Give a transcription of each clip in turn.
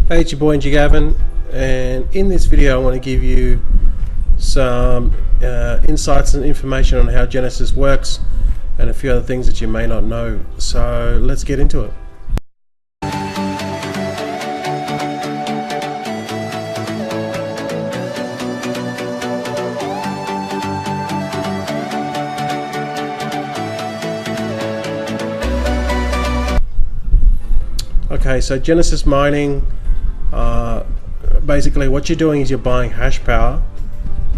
Hey, it's your boy Gavin, and in this video I want to give you some insights and information on how Genesis works and a few other things that you may not know. So let's get into it. Okay, so Genesis mining, basically what you're doing is you're buying hash power,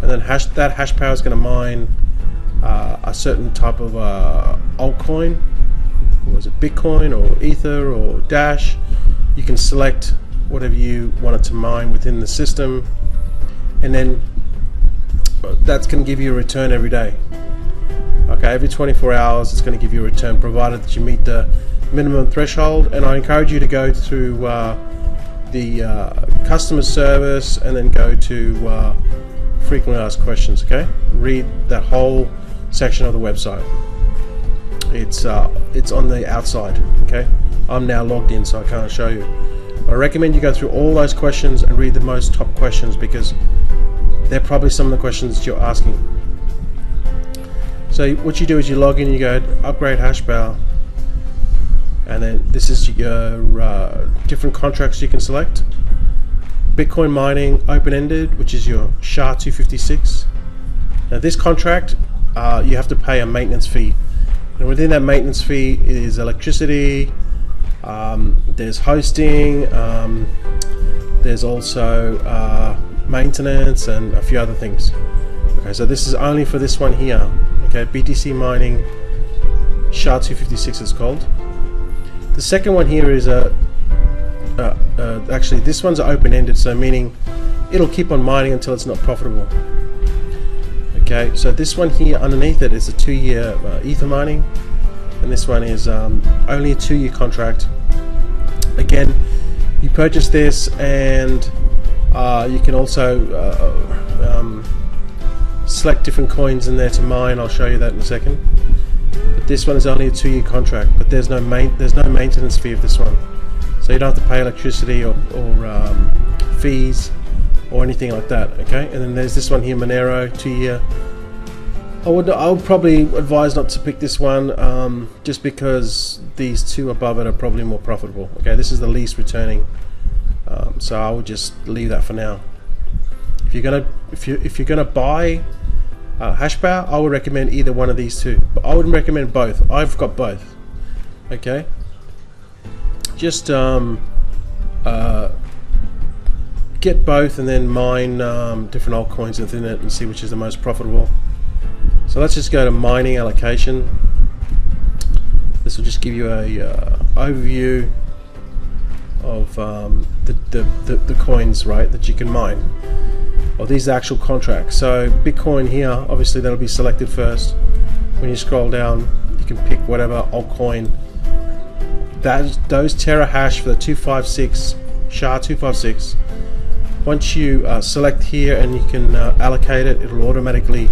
and then that hash power is going to mine a certain type of altcoin. Was it Bitcoin or Ether or Dash? You can select whatever you want it to mine within the system, and then that's going to give you a return every day. Okay, every 24 hours it's going to give you a return, provided that you meet the minimum threshold. And I encourage you to go through the customer service and then go to frequently asked questions. Okay, read that whole section of the website. It's on the outside. Okay, I'm now logged in, so I can't show you. I recommend you go through all those questions and read the most top questions, because they're probably some of the questions that you're asking. So what you do is you log in, you go upgrade hash power, and then this is your different contracts you can select. Bitcoin mining open-ended, which is your SHA-256. Now this contract, you have to pay a maintenance fee, and within that maintenance fee is electricity, there's hosting, there's also maintenance and a few other things. Okay, so this is only for this one here. Okay, BTC mining SHA-256 is called. The second one here is actually this one's open-ended, so meaning it'll keep on mining until it's not profitable. Okay, so this one here underneath it is a 2-year Ether mining, and this one is only a 2-year contract. Again, you purchase this, and you can also select different coins in there to mine. I'll show you that in a second. But this one is only a 2-year contract, but there's no maintenance fee of this one, so you don't have to pay electricity or fees or anything like that. Okay, and then there's this one here, Monero, 2-year. I would probably advise not to pick this one, just because these two above it are probably more profitable. Okay, this is the least returning, so I would just leave that for now. If you're gonna buy hash power, I would recommend either one of these two, but I wouldn't recommend both. I've got both. Okay, just get both and then mine different altcoins within it and see which is the most profitable. So let's just go to mining allocation. This will just give you a overview of the coins, right, that you can mine. Well, these are actual contracts. So Bitcoin here, obviously that'll be selected first. When you scroll down, you can pick whatever altcoin. Those terahash for the 256 SHA-256. Once you select here and you can allocate it, it'll automatically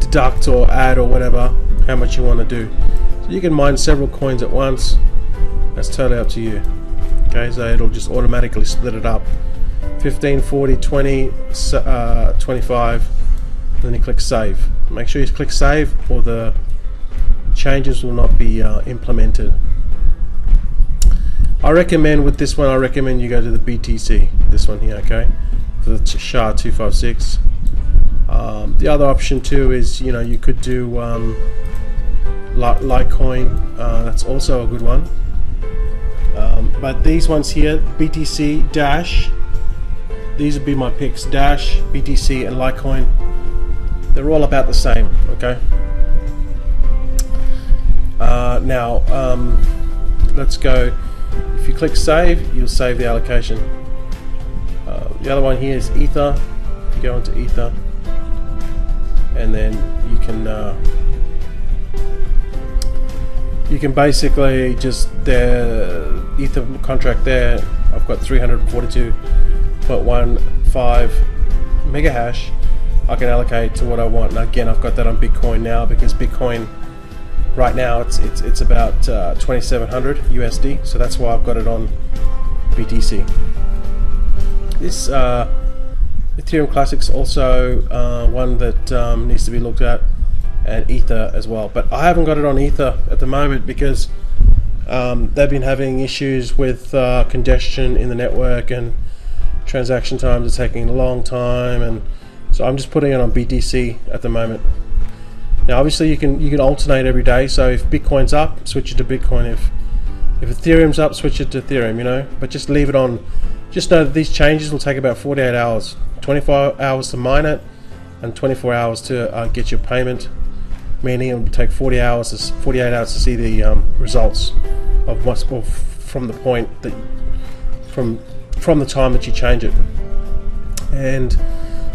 deduct or add or whatever how much you want to do. So you can mine several coins at once. That's totally up to you. Okay, so it'll just automatically split it up. 15, 40, 20, 25, and then you click save. Make sure you click save, or the changes will not be implemented. I recommend with this one, I recommend you go to the BTC, this one here, okay, for the SHA-256. The other option too is, you could do Litecoin. That's also a good one. But these ones here, BTC, Dash, these would be my picks. Dash, BTC, and Litecoin. They're all about the same. Okay. Now, let's go. If you click save, you'll save the allocation. The other one here is Ether. You go into Ether, and then you can basically just the Ether contract there. I've got 342.15 mega hash. I can allocate to what I want. And again, I've got that on Bitcoin now, because Bitcoin right now it's about 2,700 USD, so that's why I've got it on BTC. This Ethereum Classic's also one that needs to be looked at, and Ether as well. But I haven't got it on Ether at the moment because they've been having issues with congestion in the network, and transaction times are taking a long time, and so I'm just putting it on BTC at the moment. Now obviously you can alternate every day, so if Bitcoin's up, switch it to Bitcoin. If Ethereum's up, switch it to Ethereum, you know, but just leave it on. Just know that these changes will take about 48 hours, 24 hours to mine it, and 24 hours to get your payment, meaning it will take 48 hours to see the results of what's from the point that from the time that you change it. And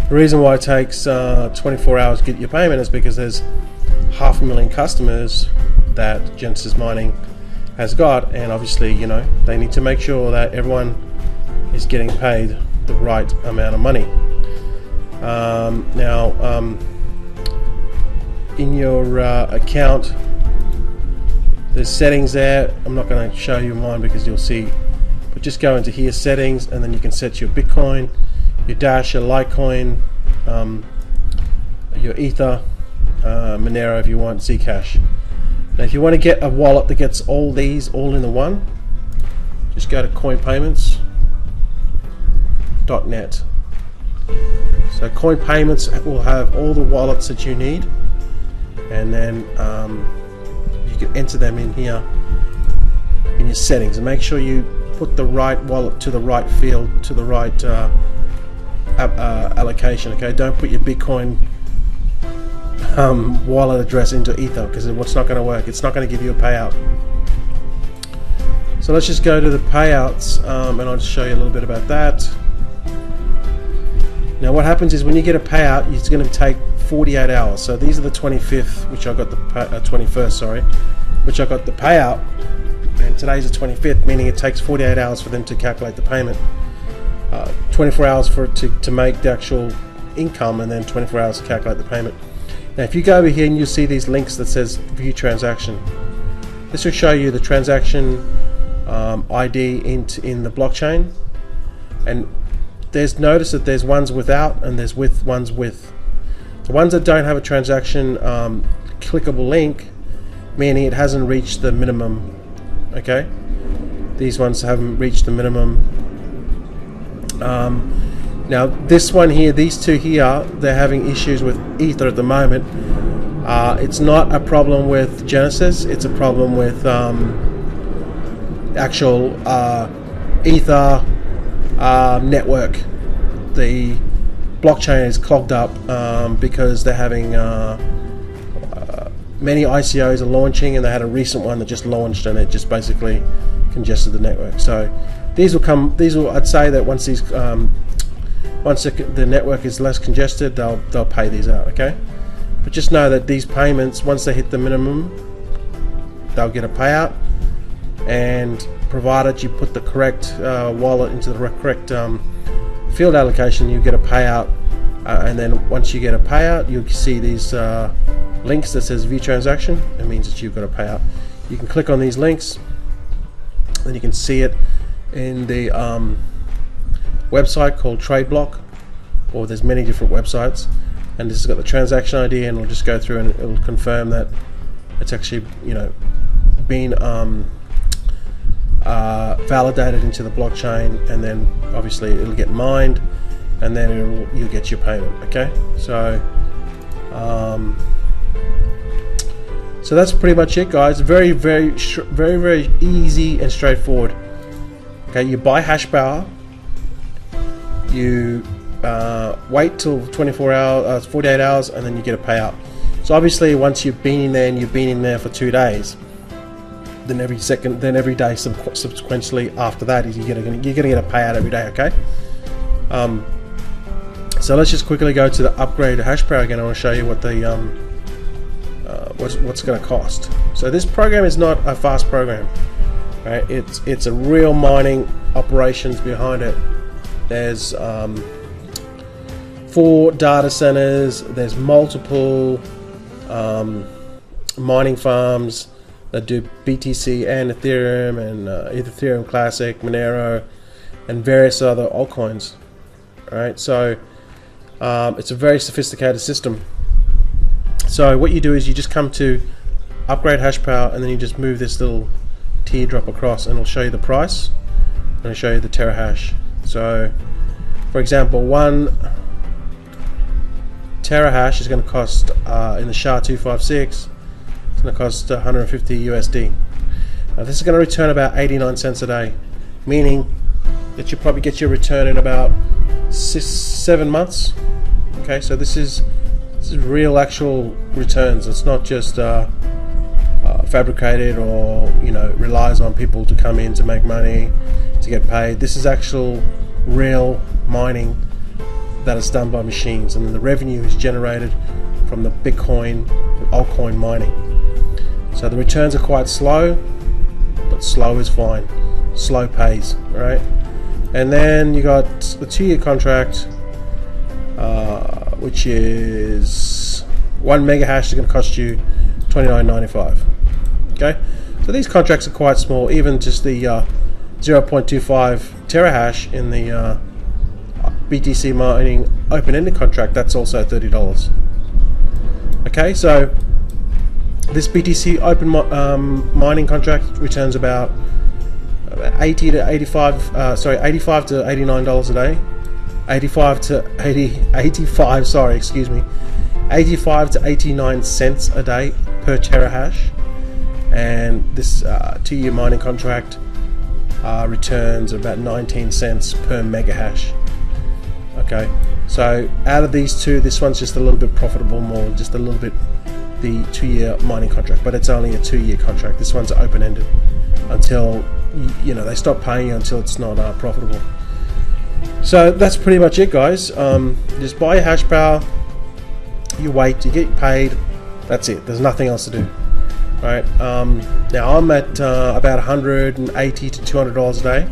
the reason why it takes 24 hours to get your payment is because there's 500,000 customers that Genesis Mining has got, and obviously, you know, they need to make sure that everyone is getting paid the right amount of money. In your account, there's settings there. I'm not going to show you mine because you'll see, but just go into here, settings, and then you can set your Bitcoin, your Dash, your Litecoin, your Ether, Monero if you want, Zcash. Now if you want to get a wallet that gets all these all in the one, just go to coinpayments.net. So Coin Payments will have all the wallets that you need, and then you can enter them in here in your settings, and make sure you put the right wallet to the right field, to the right allocation. Okay, don't put your Bitcoin wallet address into Ether, because it's not going to work. It's not going to give you a payout. So let's just go to the payouts, and I'll just show you a little bit about that. Now what happens is when you get a payout, it's going to take 48 hours. So these are the 25th, which I got the 21st, sorry, which I got the payout, and today's the 25th, meaning it takes 48 hours for them to calculate the payment, 24 hours for it to make the actual income, and then 24 hours to calculate the payment. Now if you go over here and you'll see these links that says view transaction, this will show you the transaction ID in the blockchain, and there's notice that there's ones without and there's ones with. The ones that don't have a transaction clickable link, meaning it hasn't reached the minimum. Okay, these ones haven't reached the minimum. Now this one here, these two here, they're having issues with Ether at the moment. It's not a problem with Genesis, it's a problem with actual Ether network. The blockchain is clogged up because they're having many ICOs are launching, and they had a recent one that just launched, and it just basically congested the network. So these will I'd say that once these once the network is less congested, they'll pay these out. Okay, but just know that these payments, once they hit the minimum, they'll get a payout, and provided you put the correct wallet into the correct field allocation, you get a payout. And then once you get a payout, you'll see these links that says view transaction. It means that you've got a payout. You can click on these links, and you can see it in the website called TradeBlock, or there's many different websites, and this has got the transaction ID, and it'll just go through and it'll confirm that it's actually, you know, been validated into the blockchain, and then obviously it'll get mined, and then you'll get your payment. Okay, so so that's pretty much it, guys. Very easy and straightforward. Okay, you buy hash power, you wait till 24 hours, 48 hours, and then you get a payout. So obviously once you've been in there and you've been in there for 2 days, then every day subsequently after that, you're gonna get a payout every day. Okay. So let's just quickly go to the upgrade hash power again. I want to show you what the what's going to cost. So this program is not a fast program, right? It's a real mining operations behind it. There's 4 data centers. There's multiple mining farms that do BTC and Ethereum and Ethereum Classic, Monero. and various other altcoins. All right, so it's a very sophisticated system. So what you do is you just come to upgrade hash power, and then you just move this little teardrop across, and it'll show you the price, and it'll show you the terahash. So for example, 1 terahash is going to cost in the SHA-256, it's going to cost 150 USD. Now this is going to return about 89 cents a day, meaning that you probably get your return in about 7 months. Okay, so this is real actual returns. It's not just fabricated, or relies on people to come in to make money, to get paid. This is actual real mining that is done by machines, and then the revenue is generated from the Bitcoin altcoin mining. So the returns are quite slow, but slow is fine. Slow pays, right? And then you got the 2-year contract, which is 1 mega hash is going to cost you $29.95. Okay, so these contracts are quite small. Even just the 0.25 terahash in the BTC mining open-ended contract, that's also $30. Okay, so this BTC open mining contract returns about 85 to $89 a day. 85 to 89 cents a day per terahash. And this 2-year mining contract returns about 19 cents per mega hash. Okay, so out of these two, this one's just a little bit profitable more, just a little bit, the 2-year mining contract, but it's only a 2-year contract. This one's open-ended until they stop paying you until it's not profitable. So that's pretty much it, guys. Just buy your hash power, you wait, you get paid, that's it. There's nothing else to do. Right, now I'm at about $180 to $200 a day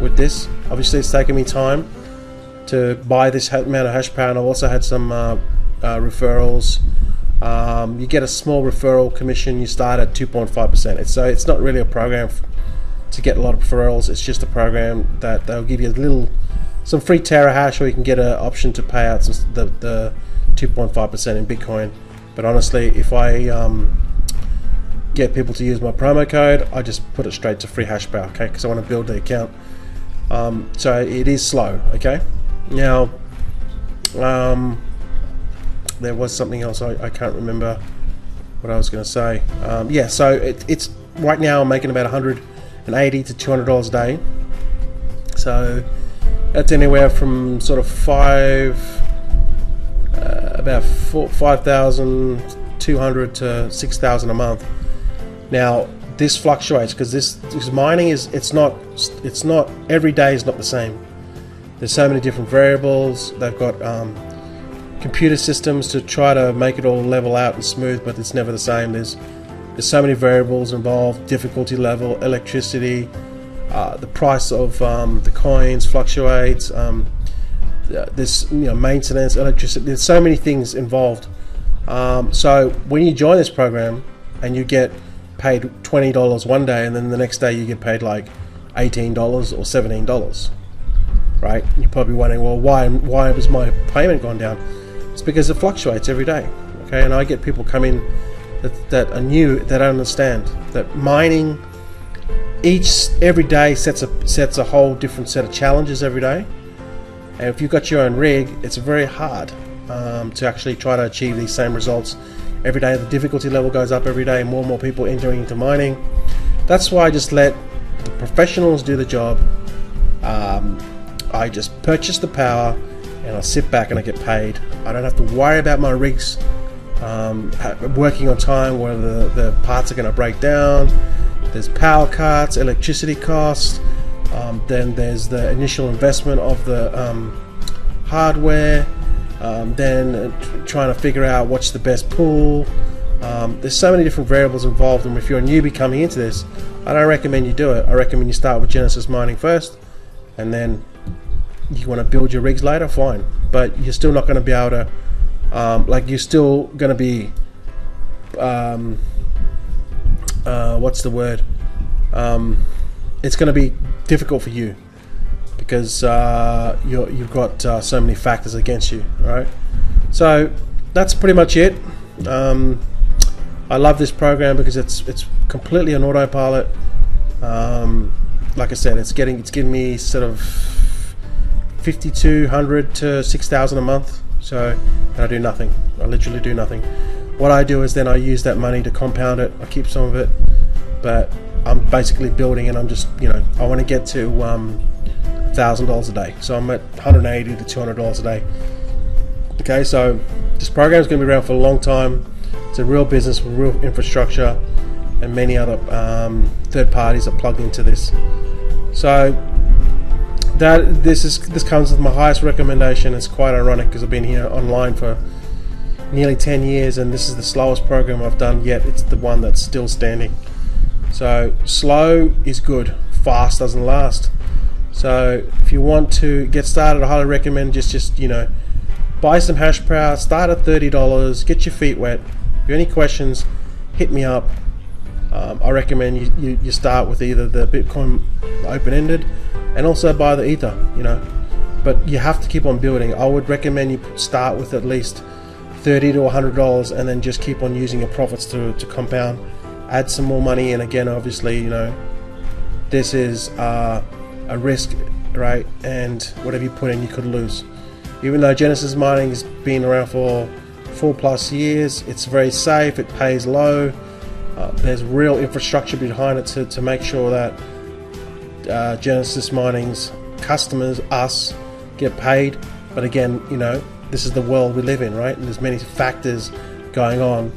with this. Obviously it's taken me time to buy this amount of hash power, and I've also had some referrals. You get a small referral commission. You start at 2.5%. So it's not really a program to get a lot of referrals. It's just a program that they'll give you some free terahash, or you can get an option to pay out the 2.5% in Bitcoin. But honestly, if I get people to use my promo code, I just put it straight to free hash power, okay? Because I want to build the account. So it is slow, okay? Now, there was something else I can't remember what I was going to say. Yeah, so it's right now I'm making about $180 to $200 a day. So that's anywhere from sort of about 5,200 to 6,000 a month. Now this fluctuates because mining it's not every day is not the same. There's so many different variables. They've got computer systems to try to make it all level out and smooth, but it's never the same. There's so many variables involved: difficulty level, electricity, the price of the coins fluctuates. There's maintenance, electricity. There's so many things involved. So when you join this program and you get paid $20 one day, and then the next day you get paid like $18 or $17, right? You're probably wondering, well, why has my payment gone down? It's because it fluctuates every day. Okay, and I get people come in that are new, that don't understand that mining every day sets a whole different set of challenges every day. And if you've got your own rig, it's very hard to actually try to achieve these same results every day. The difficulty level goes up every day, more and more people entering into mining. That's why I just let the professionals do the job. I just purchase the power and I sit back and I get paid. I don't have to worry about my rigs working on time, where the parts are going to break down. There's power cuts, electricity costs. Then there's the initial investment of the hardware, then trying to figure out what's the best pool. There's so many different variables involved, and if you're a newbie coming into this, I don't recommend you do it. I recommend you start with Genesis mining first, and then you want to build your rigs later, fine. But you're still not going to be able to, you're still going to be, what's the word? it's going to be difficult for you because you've got so many factors against you, right? So that's pretty much it. I love this program because it's completely on autopilot. Like I said, it's giving me sort of 5,200 to 6,000 a month. So, and I do nothing. I literally do nothing. What I do is then I use that money to compound it. I keep some of it, but I'm basically building, and I'm just, you know, I want to get to $1,000 a day. So I'm at $180 to $200 a day. Okay, so this program is going to be around for a long time. It's a real business with real infrastructure, and many other third parties are plugged into this. So this comes with my highest recommendation. It's quite ironic because I've been here online for nearly 10 years, and this is the slowest program I've done yet. It's the one that's still standing. So slow is good, fast doesn't last. So if you want to get started, I highly recommend just you know, buy some hash power, start at $30, get your feet wet. If you have any questions, hit me up. I recommend you start with either the Bitcoin open-ended and also buy the Ether, you know, but you have to keep on building. I would recommend you start with at least $30 to $100 and then just keep on using your profits to compound, add some more money. And again, obviously, you know, this is a risk, right? And whatever you put in, you could lose. Even though Genesis mining has been around for 4+ years, it's very safe, it pays low. There's real infrastructure behind it to make sure that Genesis mining's customers, us, get paid. But again, you know, this is the world we live in, right? And there's many factors going on.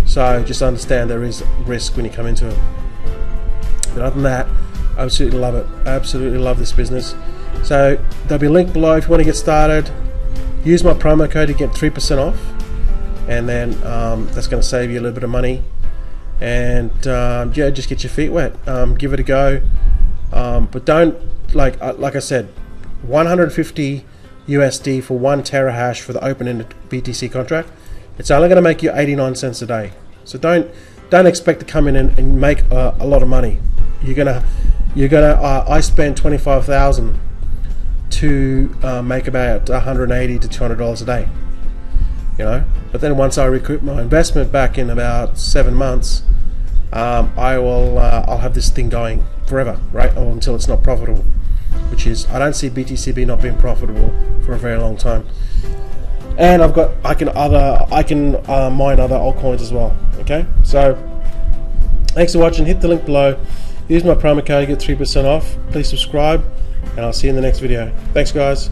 So just understand there is risk when you come into it. But other than that, I absolutely love it. I absolutely love this business. So there'll be a link below if you want to get started. Use my promo code to get 3% off, and then that's going to save you a little bit of money. And yeah, just get your feet wet. Give it a go, but don't, like I said, 150 USD for 1 terahash for the open-ended BTC contract. It's only going to make you 89 cents a day. So don't expect to come in and make a lot of money. You're gonna I spent 25,000 to make about $180 to $200 a day, you know. But then once I recoup my investment back in about 7 months, I'll have this thing going forever, right? Or until it's not profitable, which is, I don't see BTCB not being profitable for a very long time. And I can mine other altcoins as well. Okay, so thanks for watching. Hit the link below. Use my promo code to get 3% off. Please subscribe, and I'll see you in the next video. Thanks, guys.